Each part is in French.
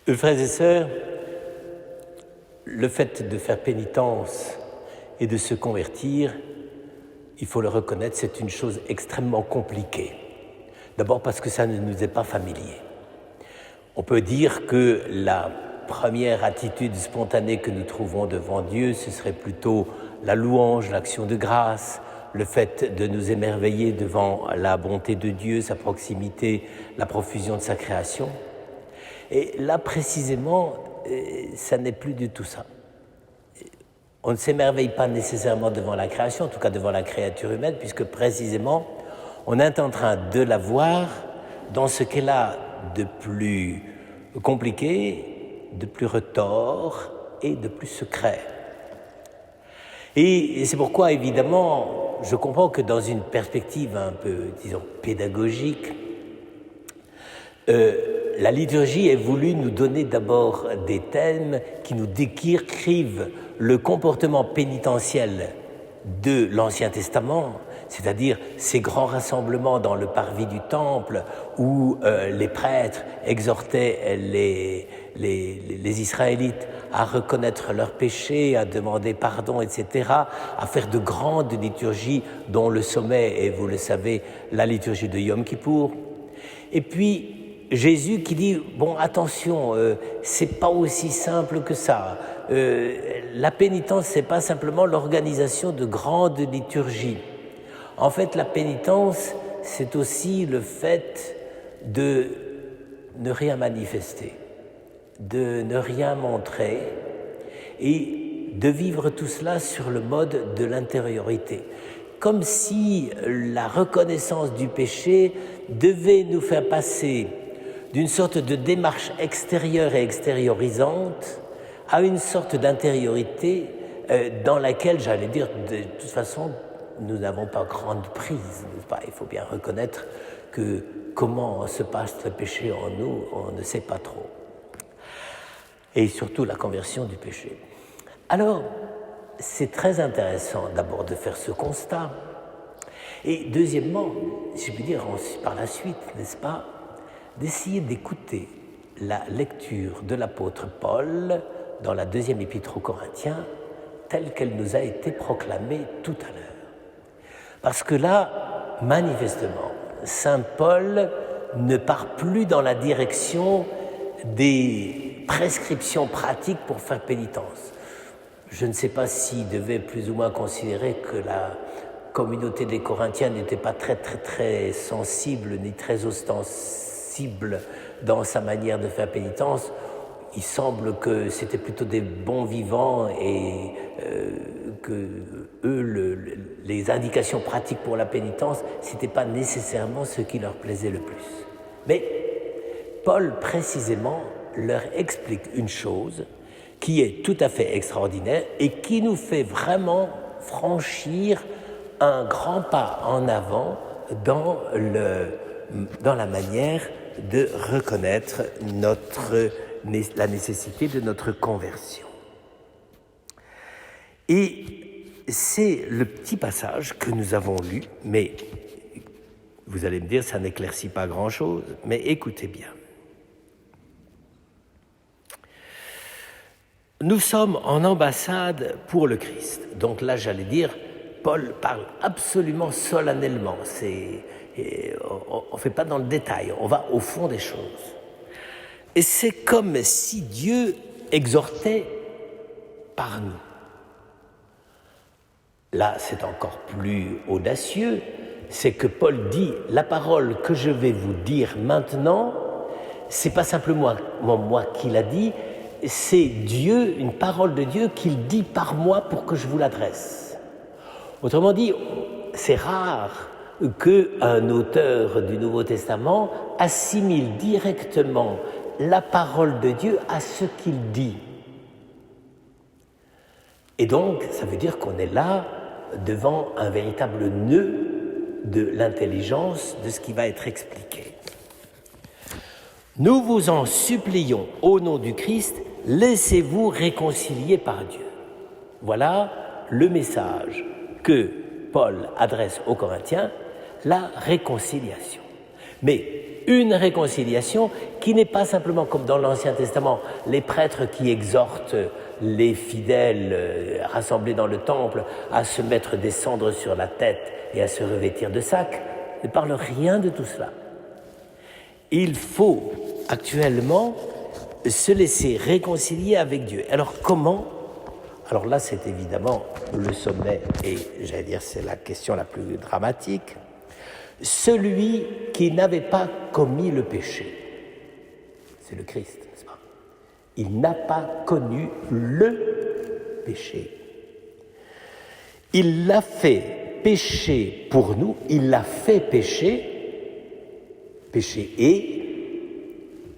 Frères et sœurs, le fait de faire pénitence et de se convertir, il faut le reconnaître, c'est une chose extrêmement compliquée. D'abord parce que ça ne nous est pas familier. On peut dire que la première attitude spontanée que nous trouvons devant Dieu, ce serait plutôt la louange, l'action de grâce, le fait de nous émerveiller devant la bonté de Dieu, sa proximité, la profusion de sa création. Et là, précisément, ça n'est plus du tout ça. On ne s'émerveille pas nécessairement devant la création, en tout cas devant la créature humaine, puisque précisément, on est en train de la voir dans ce qu'elle a de plus compliqué, de plus retors et de plus secret. Et c'est pourquoi, évidemment, je comprends que dans une perspective un peu, disons, pédagogique, la liturgie est voulu nous donner d'abord des thèmes qui nous décrivent le comportement pénitentiel de l'Ancien Testament, c'est-à-dire ces grands rassemblements dans le parvis du temple où les prêtres exhortaient les Israélites à reconnaître leurs péchés, à demander pardon, etc., à faire de grandes liturgies dont le sommet est, vous le savez, la liturgie de Yom Kippour. Et puis, Jésus qui dit, bon, attention, c'est pas aussi simple que ça. La pénitence, c'est pas simplement l'organisation de grandes liturgies. En fait, la pénitence, c'est aussi le fait de ne rien manifester, de ne rien montrer et de vivre tout cela sur le mode de l'intériorité. Comme si la reconnaissance du péché devait nous faire passer d'une sorte de démarche extérieure et extériorisante à une sorte d'intériorité dans laquelle, j'allais dire, de toute façon, nous n'avons pas grande prise. Il faut bien reconnaître que comment se passe le péché en nous, on ne sait pas trop. Et surtout la conversion du péché. Alors, c'est très intéressant d'abord de faire ce constat. Et deuxièmement, si je puis dire par la suite, n'est-ce pas, d'essayer d'écouter la lecture de l'apôtre Paul dans la deuxième épître aux Corinthiens, telle qu'elle nous a été proclamée tout à l'heure. Parce que là, manifestement, saint Paul ne part plus dans la direction des prescriptions pratiques pour faire pénitence. Je ne sais pas s'il devait plus ou moins considérer que la communauté des Corinthiens n'était pas très sensible ni très ostensible dans sa manière de faire pénitence. Il semble que c'était plutôt des bons vivants et que les indications pratiques pour la pénitence, ce n'était pas nécessairement ce qui leur plaisait le plus. Mais Paul, précisément, leur explique une chose qui est tout à fait extraordinaire et qui nous fait vraiment franchir un grand pas en avant dans la manière de reconnaître la nécessité de notre conversion. Et c'est le petit passage que nous avons lu, mais vous allez me dire, ça n'éclaircit pas grand-chose, mais écoutez bien. Nous sommes en ambassade pour le Christ. Donc là, j'allais dire, Paul parle absolument solennellement. On ne fait pas dans le détail, on va au fond des choses. Et c'est comme si Dieu exhortait par nous. Là, c'est encore plus audacieux, c'est que Paul dit, la parole que je vais vous dire maintenant, c'est pas simplement moi qui l'a dit, c'est Dieu, une parole de Dieu qu'il dit par moi pour que je vous l'adresse. Autrement dit, c'est rare qu'un auteur du Nouveau Testament assimile directement la parole de Dieu à ce qu'il dit. Et donc, ça veut dire qu'on est là devant un véritable nœud de l'intelligence de ce qui va être expliqué. Nous vous en supplions au nom du Christ, laissez-vous réconcilier par Dieu. Voilà le message que Paul adresse aux Corinthiens, la réconciliation. Mais une réconciliation qui n'est pas simplement comme dans l'Ancien Testament, les prêtres qui exhortent les fidèles rassemblés dans le temple à se mettre des cendres sur la tête et à se revêtir de sacs, ne parle rien de tout cela. Il faut actuellement se laisser réconcilier avec Dieu. Alors comment ? Alors là, c'est évidemment le sommet, et j'allais dire c'est la question la plus dramatique. Celui qui n'avait pas commis le péché, c'est le Christ, n'est-ce pas ? Il n'a pas connu le péché. Il l'a fait pécher pour nous, il l'a fait pécher et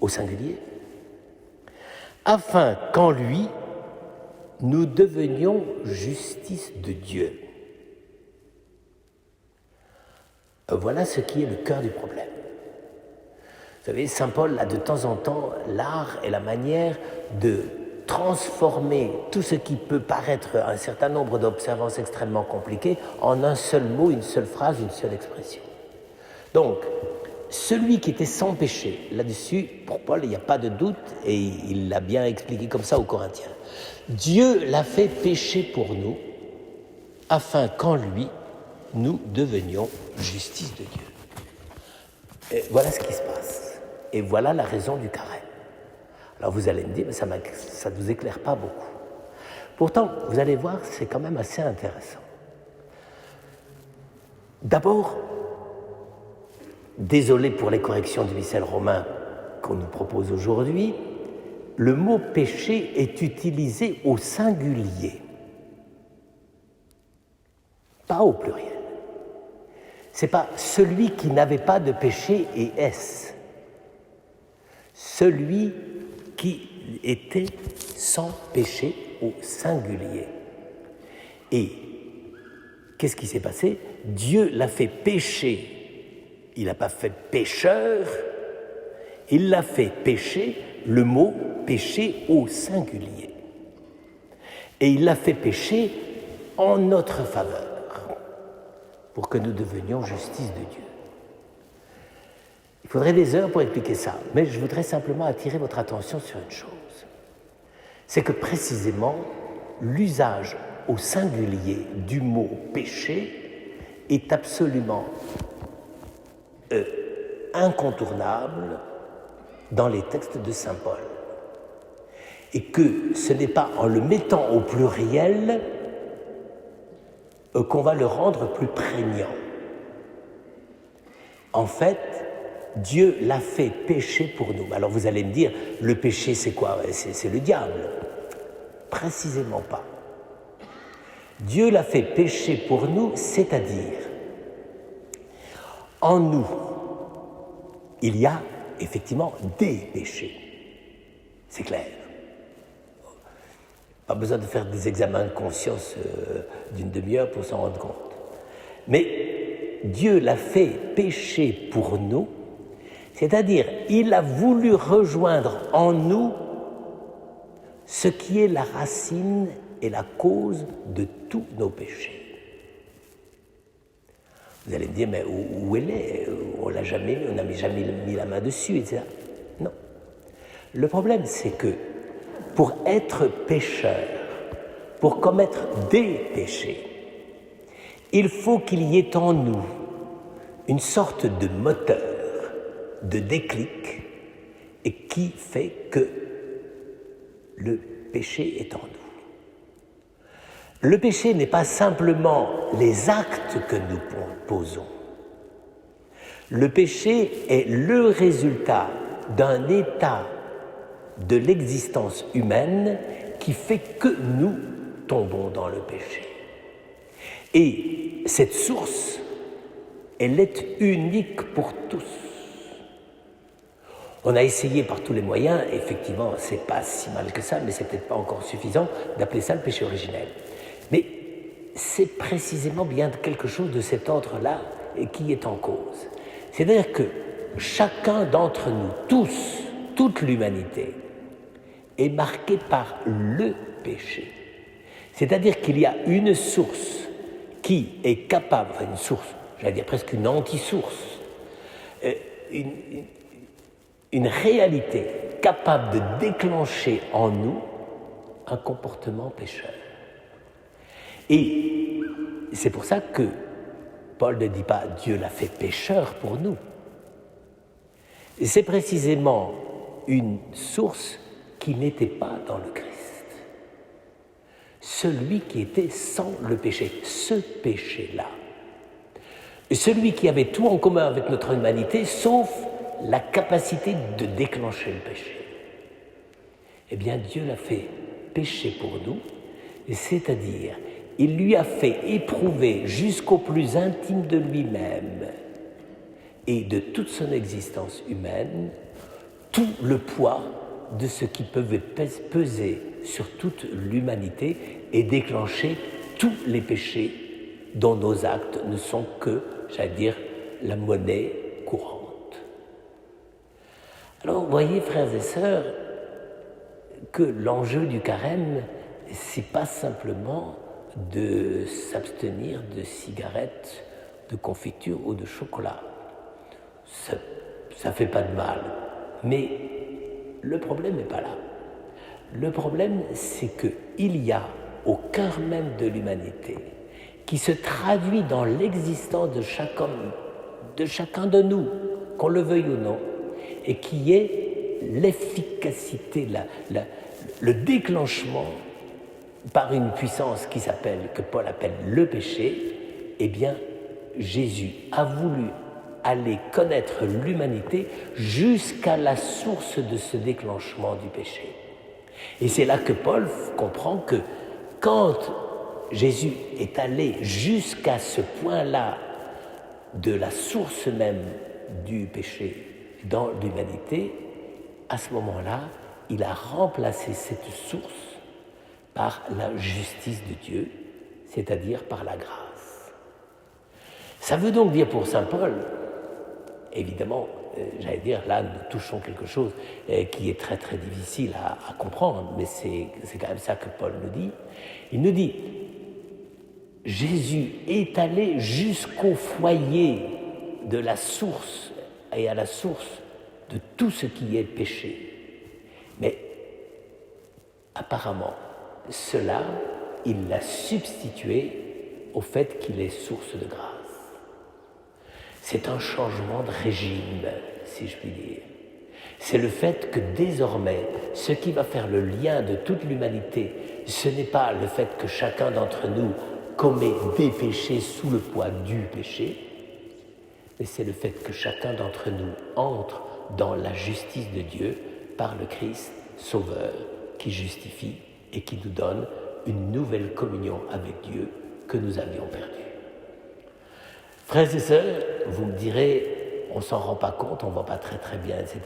au singulier, afin qu'en lui, nous devenions justice de Dieu. Voilà ce qui est le cœur du problème. Vous savez, saint Paul a de temps en temps l'art et la manière de transformer tout ce qui peut paraître un certain nombre d'observances extrêmement compliquées en un seul mot, une seule phrase, une seule expression. Donc, celui qui était sans péché, là-dessus, pour Paul, il n'y a pas de doute, et il l'a bien expliqué comme ça aux Corinthiens. Dieu l'a fait pécher pour nous, afin qu'en lui, nous devenions justice de Dieu. Et voilà ce qui se passe. Et voilà la raison du carême. Alors vous allez me dire, mais ça ne vous éclaire pas beaucoup. Pourtant, vous allez voir, c'est quand même assez intéressant. D'abord, désolé pour les corrections du missel romain qu'on nous propose aujourd'hui, le mot péché est utilisé au singulier, pas au pluriel. Ce n'est pas celui qui n'avait pas de péché et est. Celui qui était sans péché au singulier. Et qu'est-ce qui s'est passé ? Dieu l'a fait pécher. Il n'a pas fait pécheur, il l'a fait pécher, le mot péché au singulier. Et il l'a fait pécher en notre faveur, pour que nous devenions justice de Dieu. Il faudrait des heures pour expliquer ça, mais je voudrais simplement attirer votre attention sur une chose. C'est que précisément, l'usage au singulier du mot péché est absolument incontournable dans les textes de saint Paul. Et que ce n'est pas en le mettant au pluriel qu'on va le rendre plus prégnant. En fait, Dieu l'a fait pécher pour nous. Alors vous allez me dire, le péché c'est quoi ? C'est le diable. Précisément pas. Dieu l'a fait pécher pour nous, c'est-à-dire, en nous, il y a effectivement des péchés. C'est clair. Pas besoin de faire des examens de conscience d'une demi-heure pour s'en rendre compte. Mais Dieu l'a fait pécher pour nous, c'est-à-dire il a voulu rejoindre en nous ce qui est la racine et la cause de tous nos péchés. Vous allez me dire, mais où elle est ? On l'a jamais mis, on n'a jamais mis la main dessus, etc. Non. Le problème, c'est que pour être pécheur, pour commettre des péchés, il faut qu'il y ait en nous une sorte de moteur, de déclic, et qui fait que le péché est en nous. Le péché n'est pas simplement les actes que nous posons. Le péché est le résultat d'un état de l'existence humaine qui fait que nous tombons dans le péché. Et cette source, elle est unique pour tous. On a essayé par tous les moyens, effectivement, c'est pas si mal que ça, mais c'est peut-être pas encore suffisant d'appeler ça le péché originel. Mais c'est précisément bien quelque chose de cet ordre-là qui est en cause. C'est-à-dire que chacun d'entre nous, tous, toute l'humanité, est marqué par le péché. C'est-à-dire qu'il y a une source qui est capable, enfin une source, j'allais dire presque une anti-source, une réalité capable de déclencher en nous un comportement pécheur. Et c'est pour ça que Paul ne dit pas « Dieu l'a fait pécheur pour nous ». C'est précisément une source qui n'était pas dans le Christ. Celui qui était sans le péché, ce péché-là. Celui qui avait tout en commun avec notre humanité, sauf la capacité de déclencher le péché. Eh bien, Dieu l'a fait péché pour nous, c'est-à-dire, il lui a fait éprouver jusqu'au plus intime de lui-même et de toute son existence humaine tout le poids de ce qui pouvait peser sur toute l'humanité et déclencher tous les péchés dont nos actes ne sont que, j'allais dire, la monnaie courante. Alors, vous voyez, frères et sœurs, que l'enjeu du carême, c'est pas simplement de s'abstenir de cigarettes, de confiture ou de chocolat. Ça fait pas de mal. Mais le problème n'est pas là. Le problème, c'est qu'il y a au cœur même de l'humanité, qui se traduit dans l'existence de chaque homme, de chacun de nous, qu'on le veuille ou non, et qui est l'efficacité, le déclenchement par une puissance que Paul appelle le péché. Eh bien, Jésus a voulu aller connaître l'humanité jusqu'à la source de ce déclenchement du péché. Et c'est là que Paul comprend que quand Jésus est allé jusqu'à ce point-là de la source même du péché dans l'humanité, à ce moment-là, il a remplacé cette source par la justice de Dieu, c'est-à-dire par la grâce. Ça veut donc dire pour saint Paul, évidemment, j'allais dire, là, nous touchons quelque chose qui est très très difficile à comprendre, mais c'est quand même ça que Paul nous dit. Il nous dit, Jésus est allé jusqu'au foyer de la source et à la source de tout ce qui est péché. Mais apparemment, cela, il l'a substitué au fait qu'il est source de grâce. C'est un changement de régime, si je puis dire. C'est le fait que désormais, ce qui va faire le lien de toute l'humanité, ce n'est pas le fait que chacun d'entre nous commet des péchés sous le poids du péché, mais c'est le fait que chacun d'entre nous entre dans la justice de Dieu par le Christ Sauveur qui justifie et qui nous donne une nouvelle communion avec Dieu que nous avions perdue. Frères et sœurs, vous me direz, on ne s'en rend pas compte, on ne voit pas très très bien, etc.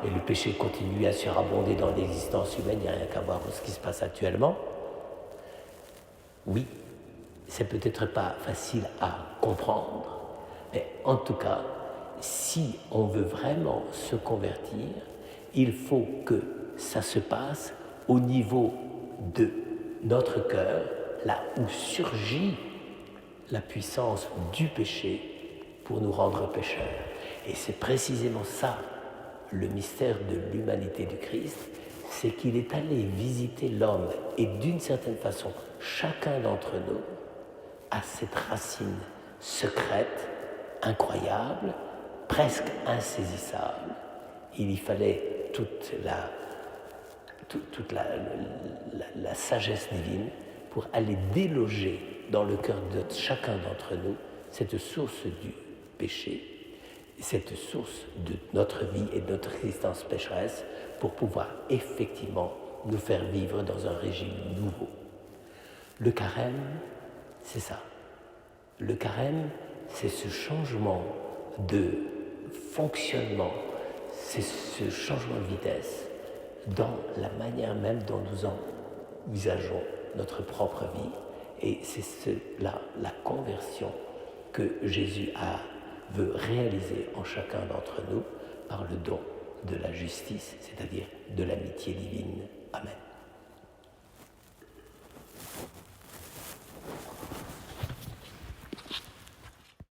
Et le péché continue à surabonder dans l'existence humaine, il n'y a rien qu'à voir ce qui se passe actuellement. Oui, c'est peut-être pas facile à comprendre, mais en tout cas, si on veut vraiment se convertir, il faut que ça se passe au niveau de notre cœur, là où surgit la puissance du péché pour nous rendre pécheurs. Et c'est précisément ça, le mystère de l'humanité du Christ, c'est qu'il est allé visiter l'homme et d'une certaine façon, chacun d'entre nous a cette racine secrète, incroyable, presque insaisissable. Il y fallait toute la sagesse divine pour aller déloger dans le cœur de chacun d'entre nous cette source du péché, cette source de notre vie et de notre existence pécheresse pour pouvoir effectivement nous faire vivre dans un régime nouveau. Le carême, c'est ça. Le carême, c'est ce changement de fonctionnement, c'est ce changement de vitesse dans la manière même dont nous envisageons notre propre vie. Et c'est cela, la conversion que Jésus veut réaliser en chacun d'entre nous par le don de la justice, c'est-à-dire de l'amitié divine. Amen.